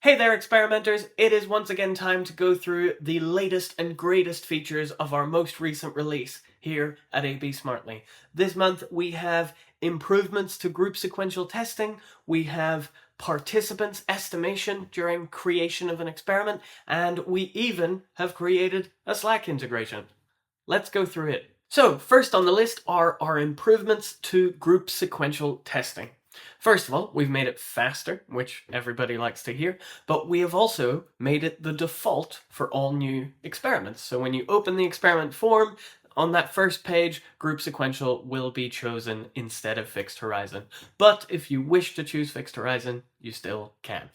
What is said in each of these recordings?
Hey there, experimenters! It is once again time to go through the latest and greatest features of our most recent release here at ABsmartly. This month we have improvements to group sequential testing, we have participants estimation during creation of an experiment, and we even have created a Slack integration. Let's go through it. So, first on the list are our improvements to group sequential testing. First of all, we've made it faster, which everybody likes to hear, but we have also made it the default for all new experiments. So when you open the experiment form, on that first page, group sequential will be chosen instead of fixed horizon. But if you wish to choose fixed horizon, you still can.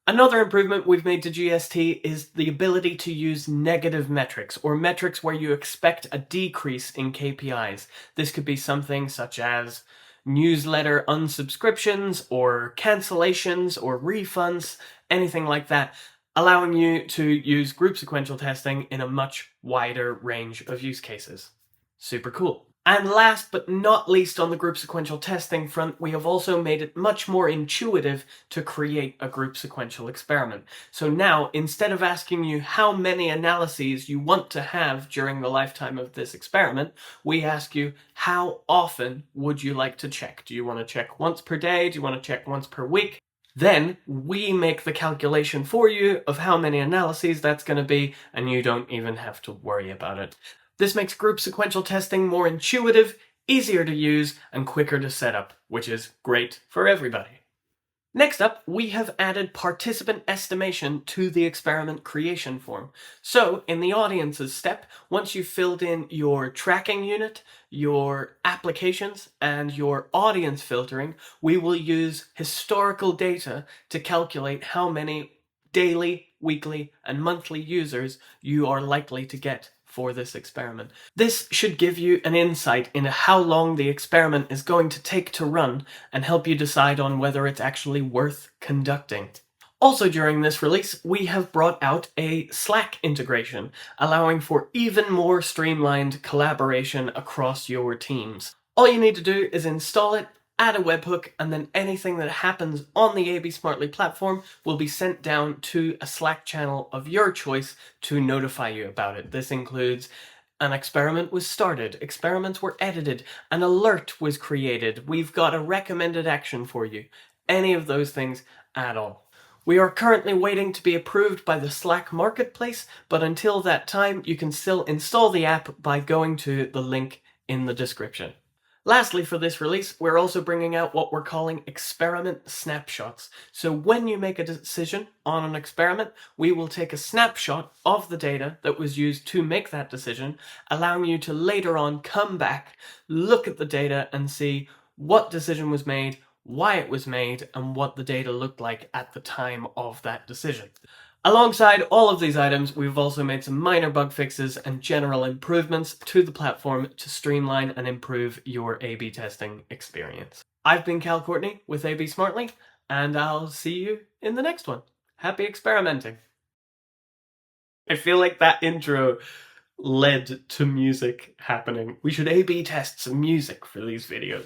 Another improvement we've made to GST is the ability to use negative metrics, or metrics where you expect a decrease in KPIs. This could be something such as newsletter unsubscriptions, or cancellations, or refunds, anything like that, allowing you to use group sequential testing in a much wider range of use cases. Super cool. And last but not least on the group sequential testing front, we have also made it much more intuitive to create a group sequential experiment. So now, instead of asking you how many analyses you want to have during the lifetime of this experiment, we ask you how often would you like to check? Do you want to check once per day? Do you want to check once per week? Then we make the calculation for you of how many analyses that's going to be, and you don't even have to worry about it. This makes group sequential testing more intuitive, easier to use, and quicker to set up, which is great for everybody. Next up, we have added participant estimation to the experiment creation form. So, in the audiences step, once you've filled in your tracking unit, your applications, and your audience filtering, we will use historical data to calculate how many daily, weekly, and monthly users you are likely to get for this experiment. This should give you an insight into how long the experiment is going to take to run and help you decide on whether it's actually worth conducting. Also during this release, we have brought out a Slack integration, allowing for even more streamlined collaboration across your teams. All you need to do is install it, add a webhook, and then anything that happens on the ABsmartly platform will be sent down to a Slack channel of your choice to notify you about it. This includes an experiment was started, experiments were edited, an alert was created, we've got a recommended action for you. Any of those things at all. We are currently waiting to be approved by the Slack marketplace, but until that time you can still install the app by going to the link in the description. Lastly, for this release, we're also bringing out what we're calling experiment snapshots. So when you make a decision on an experiment, we will take a snapshot of the data that was used to make that decision, allowing you to later on come back, look at the data and see what decision was made, why it was made, and what the data looked like at the time of that decision. Alongside all of these items, we've also made some minor bug fixes and general improvements to the platform to streamline and improve your A/B testing experience. I've been Cal Courtney with ABsmartly, and I'll see you in the next one. Happy experimenting! I feel like that intro led to music happening. We should A/B test some music for these videos.